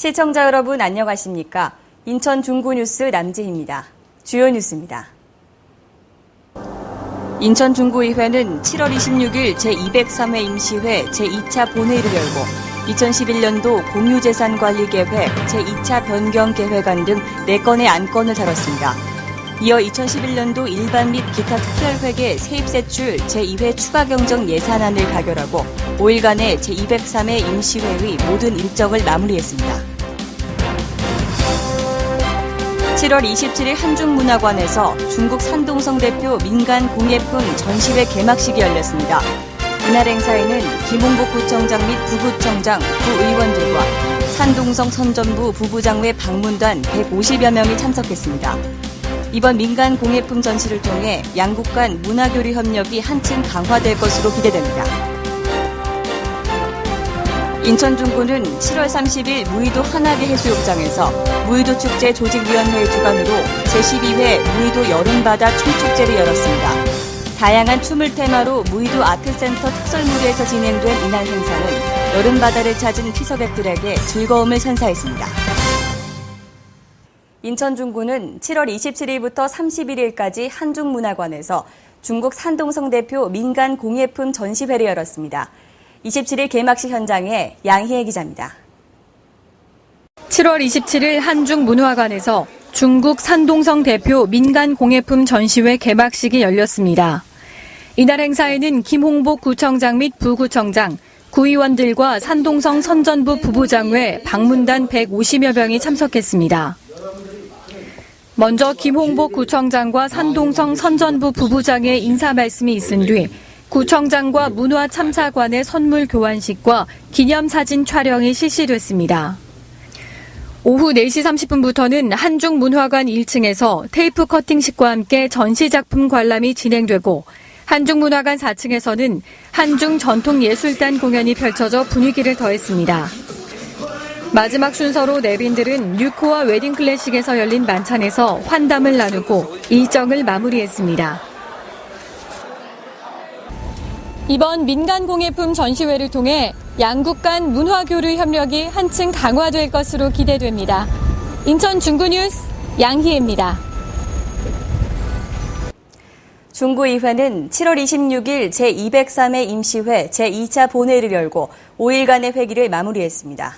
시청자 여러분 안녕하십니까? 인천 중구뉴스 남지희입니다. 주요 뉴스입니다. 인천 중구의회는 7월 26일 제203회 임시회 제2차 본회의를 열고 2011년도 공유재산관리계획 제2차 변경계획안 등 4건의 안건을 다뤘습니다. 이어 2011년도 일반 및 기타 특별회계 세입세출 제2회 추가경정 예산안을 가결하고 5일간의 제203회 임시회의 모든 일정을 마무리했습니다. 7월 27일 한중문화관에서 중국 산동성 대표 민간공예품 전시회 개막식이 열렸습니다. 이날 행사에는 김홍복 구청장 및 부구청장, 구의원들과 산동성 선전부 부부장 외 방문단 150여 명이 참석했습니다. 이번 민간공예품 전시를 통해 양국 간 문화교류 협력이 한층 강화될 것으로 기대됩니다. 인천 중구는 7월 30일 무의도 한하계 해수욕장에서 무의도 축제 조직위원회의 주관으로 제12회 무의도 여름바다 춤축제를 열었습니다. 다양한 춤을 테마로 무의도 아트센터 특설무대에서 진행된 이날 행사는 여름바다를 찾은 피서객들에게 즐거움을 선사했습니다. 인천 중구는 7월 27일부터 31일까지 한중문화관에서 중국 산동성 대표 민간공예품 전시회를 열었습니다. 27일 개막식 현장에 양희애 기자입니다. 7월 27일 한중문화관에서 중국 산동성 대표 민간공예품 전시회 개막식이 열렸습니다. 이날 행사에는 김홍복 구청장 및 부구청장, 구의원들과 산동성 선전부 부부장 외 방문단 150여 명이 참석했습니다. 먼저 김홍복 구청장과 산동성 선전부 부부장의 인사 말씀이 있은 뒤 구청장과 문화참사관의 선물 교환식과 기념사진 촬영이 실시됐습니다. 오후 4시 30분부터는 한중문화관 1층에서 테이프 커팅식과 함께 전시작품 관람이 진행되고 한중문화관 4층에서는 한중 전통예술단 공연이 펼쳐져 분위기를 더했습니다. 마지막 순서로 내빈들은 뉴코와 웨딩클래식에서 열린 만찬에서 환담을 나누고 일정을 마무리했습니다. 이번 민간공예품 전시회를 통해 양국 간 문화교류 협력이 한층 강화될 것으로 기대됩니다. 인천 중구뉴스 양희애입니다. 중구의회는 7월 26일 제203회 임시회 제2차 본회의를 열고 5일간의 회기를 마무리했습니다.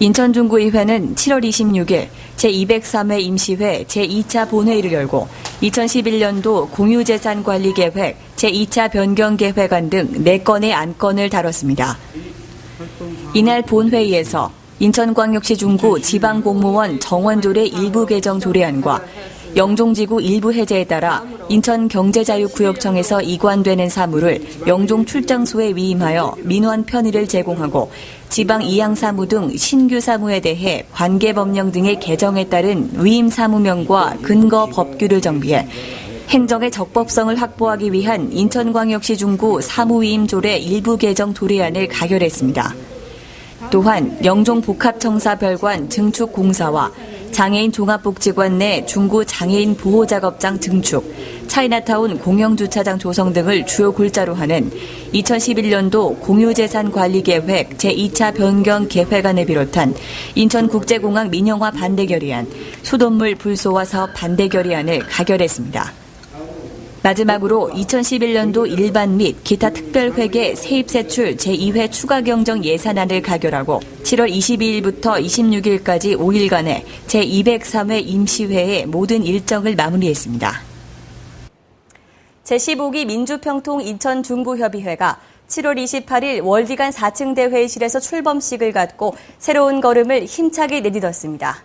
인천 중구의회는 7월 26일 제203회 임시회 제2차 본회의를 열고 2011년도 공유재산관리계획 제2차 변경계획안 등 4건의 안건을 다뤘습니다. 이날 본회의에서 인천광역시 중구 지방공무원 정원조례 일부 개정 조례안과 영종지구 일부 해제에 따라 인천경제자유구역청에서 이관되는 사무를 영종 출장소에 위임하여 민원 편의를 제공하고 지방 이양사무 등 신규 사무에 대해 관계법령 등의 개정에 따른 위임 사무명과 근거 법규를 정비해 행정의 적법성을 확보하기 위한 인천광역시 중구 사무위임 조례 일부 개정 조례안을 가결했습니다. 또한 영종복합청사 별관 증축 공사와 장애인 종합복지관 내 중구 장애인 보호작업장 증축, 차이나타운 공영주차장 조성 등을 주요 골자로 하는 2011년도 공유재산관리계획 제2차 변경계획안을 비롯한 인천국제공항 민영화 반대결의안, 수돗물 불소화 사업 반대결의안을 가결했습니다. 마지막으로 2011년도 일반 및 기타 특별회계 세입세출 제2회 추가경정 예산안을 가결하고 7월 22일부터 26일까지 5일간의 제203회 임시회의 모든 일정을 마무리했습니다. 제15기 민주평통 인천중구협의회가 7월 28일 월기관 4층대 회의실에서 출범식을 갖고 새로운 걸음을 힘차게 내딛었습니다.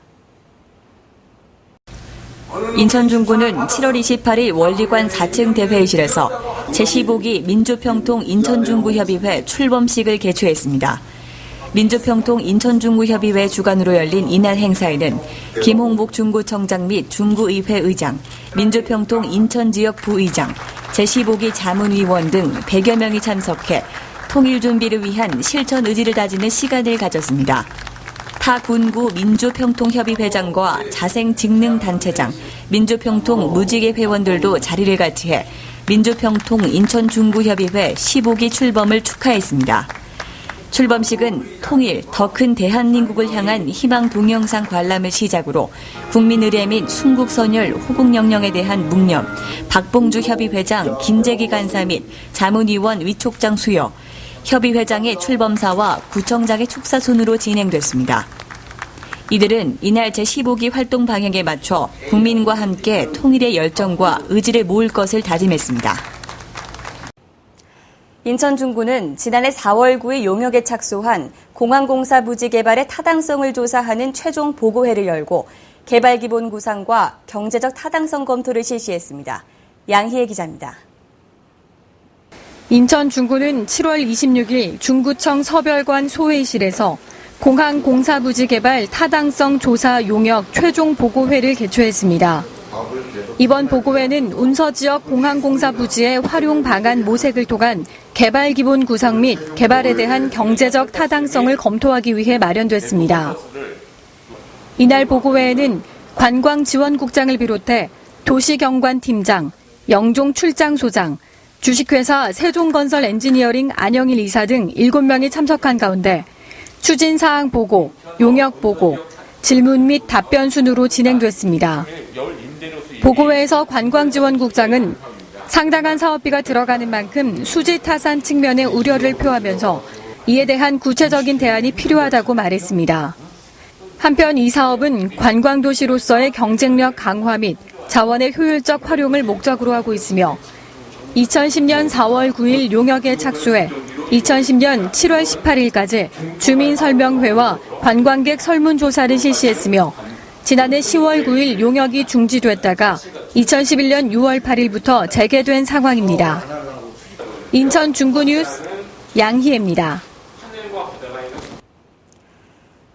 인천 중구는 7월 28일 월리관 4층 대회의실에서 제15기 민주평통 인천중구협의회 출범식을 개최했습니다. 민주평통 인천중구협의회 주관으로 열린 이날 행사에는 김홍복 중구청장 및 중구의회 의장, 민주평통 인천지역 부의장, 제15기 자문위원 등 100여 명이 참석해 통일 준비를 위한 실천 의지를 다지는 시간을 가졌습니다. 타 군구 민주평통협의회장과 자생직능단체장, 민주평통 무지개 회원들도 자리를 같이해 민주평통 인천중구협의회 15기 출범을 축하했습니다. 출범식은 통일, 더 큰 대한민국을 향한 희망 동영상 관람을 시작으로 국민 의례 및 순국선열 호국영령에 대한 묵념, 박봉주 협의회장 김재기 간사 및 자문위원 위촉장 수여, 협의회장의 출범사와 구청장의 축사 순으로 진행됐습니다. 이들은 이날 제15기 활동 방향에 맞춰 국민과 함께 통일의 열정과 의지를 모을 것을 다짐했습니다. 인천 중구는 지난해 4월 9일 용역에 착수한 공항공사 부지 개발의 타당성을 조사하는 최종 보고회를 열고 개발 기본 구상과 경제적 타당성 검토를 실시했습니다. 양희애 기자입니다. 인천 중구는 7월 26일 중구청 서별관 소회의실에서 공항공사부지 개발 타당성 조사 용역 최종 보고회를 개최했습니다. 이번 보고회는 운서지역 공항공사 부지의 활용 방안 모색을 통한 개발 기본 구상 및 개발에 대한 경제적 타당성을 검토하기 위해 마련됐습니다. 이날 보고회에는 관광지원국장을 비롯해 도시경관팀장, 영종출장소장, 주식회사 세종건설 엔지니어링 안영일 이사 등 7명이 참석한 가운데 추진사항 보고, 용역 보고, 질문 및 답변 순으로 진행됐습니다. 보고회에서 관광지원국장은 상당한 사업비가 들어가는 만큼 수지 타산 측면의 우려를 표하면서 이에 대한 구체적인 대안이 필요하다고 말했습니다. 한편 이 사업은 관광도시로서의 경쟁력 강화 및 자원의 효율적 활용을 목적으로 하고 있으며 2010년 4월 9일 용역에 착수해 2010년 7월 18일까지 주민설명회와 관광객 설문조사를 실시했으며 지난해 10월 9일 용역이 중지됐다가 2011년 6월 8일부터 재개된 상황입니다. 인천 중구뉴스 양희애입니다.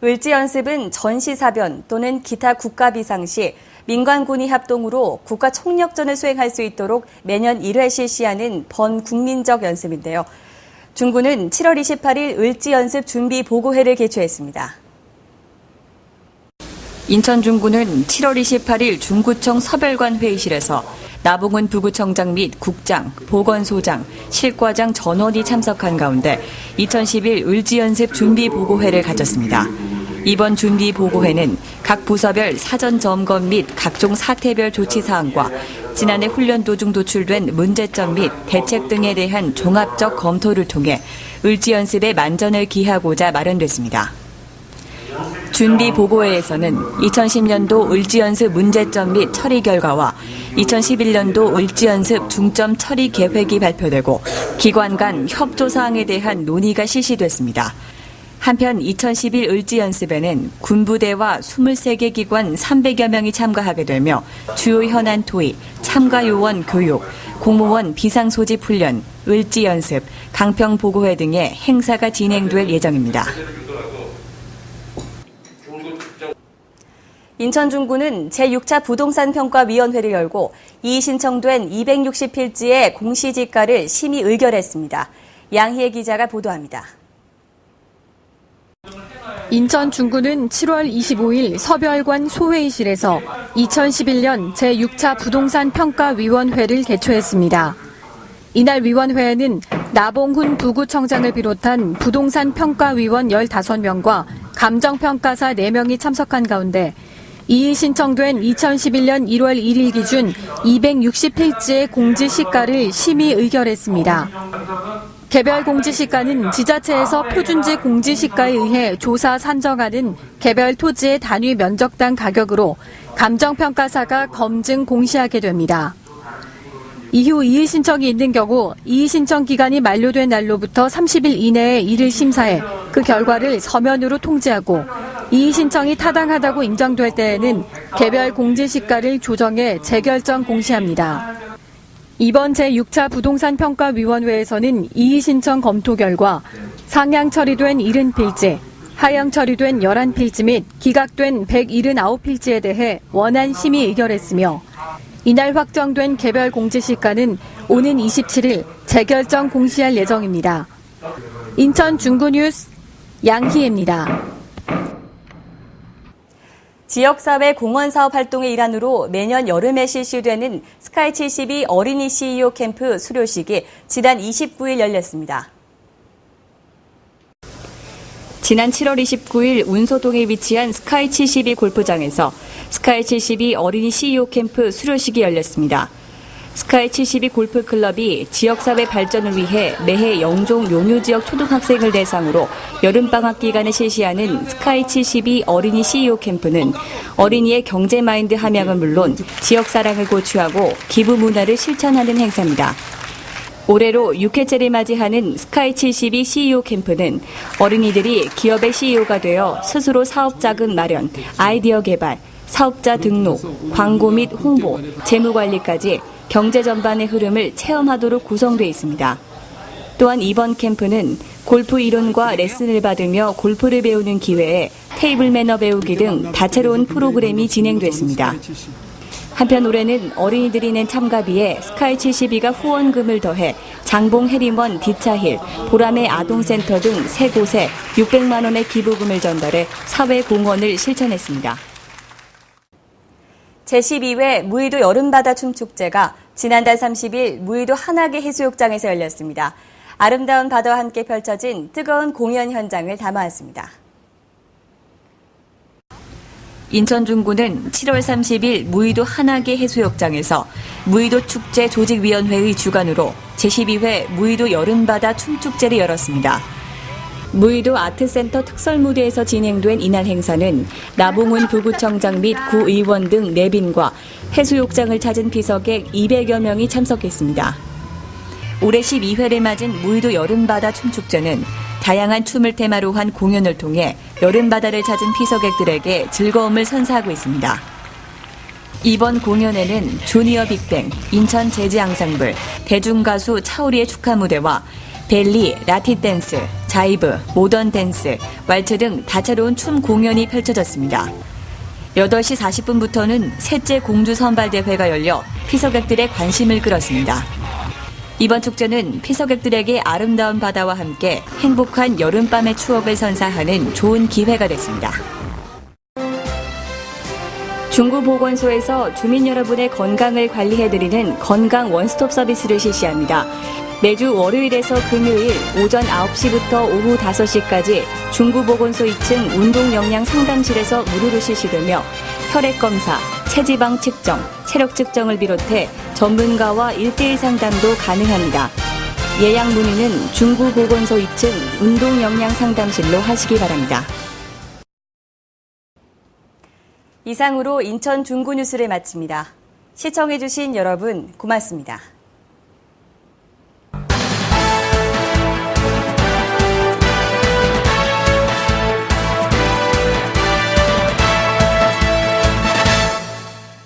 을지연습은 전시사변 또는 기타 국가비상시 민관군이 합동으로 국가총력전을 수행할 수 있도록 매년 1회 실시하는 번국민적 연습인데요. 중구는 7월 28일 을지연습 준비보고회를 개최했습니다. 인천 중구는 7월 28일 중구청 서별관 회의실에서 나봉은 부구청장 및 국장, 보건소장, 실과장 전원이 참석한 가운데 2011 을지연습 준비보고회를 가졌습니다. 이번 준비보고회는 각 부서별 사전 점검 및 각종 사태별 조치 사항과 지난해 훈련 도중 도출된 문제점 및 대책 등에 대한 종합적 검토를 통해 을지연습의 만전을 기하고자 마련됐습니다. 준비보고회에서는 2010년도 을지연습 문제점 및 처리 결과와 2011년도 을지연습 중점 처리 계획이 발표되고 기관 간 협조 사항에 대한 논의가 실시됐습니다. 한편 2011 을지연습에는 군부대와 23개 기관 300여 명이 참가하게 되며 주요 현안 토의, 참가 요원 교육, 공무원 비상소집 훈련, 을지연습, 강평보고회 등의 행사가 진행될 예정입니다. 인천 중구는 제6차 부동산평가위원회를 열고 이의 신청된 260필지의 공시지가를 심의 의결했습니다. 양희애 기자가 보도합니다. 인천 중구는 7월 25일 서별관 소회의실에서 2011년 제6차 부동산평가위원회를 개최했습니다. 이날 위원회에는 나봉훈 부구청장을 비롯한 부동산평가위원 15명과 감정평가사 4명이 참석한 가운데 이의 신청된 2011년 1월 1일 기준 260필지의 공지시가를 심의 의결했습니다. 개별 공지시가는 지자체에서 표준지 공지시가에 의해 조사 산정하는 개별 토지의 단위 면적당 가격으로 감정평가사가 검증 공시하게 됩니다. 이후 이의 신청이 있는 경우 이의 신청 기간이 만료된 날로부터 30일 이내에 이를 심사해 그 결과를 서면으로 통지하고 이의 신청이 타당하다고 인정될 때에는 개별 공지시가를 조정해 재결정 공시합니다. 이번 제6차 부동산평가위원회에서는 이의 신청 검토 결과 상향 처리된 70필지, 하향 처리된 11필지 및 기각된 179필지에 대해 원안 심의 의결했으며 이날 확정된 개별 공지시가는 오는 27일 재결정 공시할 예정입니다. 인천 중구뉴스 양희애입니다. 지역사회 공헌사업 활동의 일환으로 매년 여름에 실시되는 스카이72 어린이 CEO 캠프 수료식이 지난 29일 열렸습니다. 지난 7월 29일 운소동에 위치한 스카이 72 골프장에서 스카이 72 어린이 CEO 캠프 수료식이 열렸습니다. 스카이 72 골프클럽이 지역사회 발전을 위해 매해 영종 용유지역 초등학생을 대상으로 여름방학 기간에 실시하는 스카이 72 어린이 CEO 캠프는 어린이의 경제마인드 함양은 물론 지역사랑을 고취하고 기부 문화를 실천하는 행사입니다. 올해로 6회째를 맞이하는 스카이 72 CEO 캠프는 어린이들이 기업의 CEO가 되어 스스로 사업 자금 마련, 아이디어 개발, 사업자 등록, 광고 및 홍보, 재무관리까지 경제 전반의 흐름을 체험하도록 구성되어 있습니다. 또한 이번 캠프는 골프 이론과 레슨을 받으며 골프를 배우는 기회에 테이블 매너 배우기 등 다채로운 프로그램이 진행됐습니다. 한편 올해는 어린이들이 낸 참가비에 스카이 72가 후원금을 더해 장봉 해림원 디차힐, 보람의 아동센터 등 3곳에 600만 원의 기부금을 전달해 사회 공헌을 실천했습니다. 제12회 무의도 여름바다 춤축제가 지난달 30일 무의도 한하계 해수욕장에서 열렸습니다. 아름다운 바다와 함께 펼쳐진 뜨거운 공연 현장을 담아왔습니다. 인천 중구는 7월 30일 무의도 한하계 해수욕장에서 무의도 축제 조직위원회의 주관으로 제12회 무의도 여름바다 춤축제를 열었습니다. 무의도 아트센터 특설무대에서 진행된 이날 행사는 나봉훈 부구청장 및 구의원 등 4빈과 해수욕장을 찾은 피서객 200여 명이 참석했습니다. 올해 12회를 맞은 무의도 여름바다 춤축제는 다양한 춤을 테마로 한 공연을 통해 여름바다를 찾은 피서객들에게 즐거움을 선사하고 있습니다. 이번 공연에는 주니어 빅뱅, 인천 재즈 앙상블, 대중가수 차오리의 축하 무대와 벨리, 라틴 댄스, 자이브, 모던 댄스, 왈츠 등 다채로운 춤 공연이 펼쳐졌습니다. 8시 40분부터는 셋째 공주 선발대회가 열려 피서객들의 관심을 끌었습니다. 이번 축제는 피서객들에게 아름다운 바다와 함께 행복한 여름밤의 추억을 선사하는 좋은 기회가 됐습니다. 중구보건소에서 주민 여러분의 건강을 관리해드리는 건강 원스톱 서비스를 실시합니다. 매주 월요일에서 금요일 오전 9시부터 오후 5시까지 중구보건소 2층 운동영양 상담실에서 무료로 실시되며 혈액검사, 체지방 측정, 체력 측정을 비롯해 전문가와 1:1 상담도 가능합니다. 예약 문의는 중구보건소 2층 운동영양 상담실로 하시기 바랍니다. 이상으로 인천 중구 뉴스를 마칩니다. 시청해주신 여러분 고맙습니다.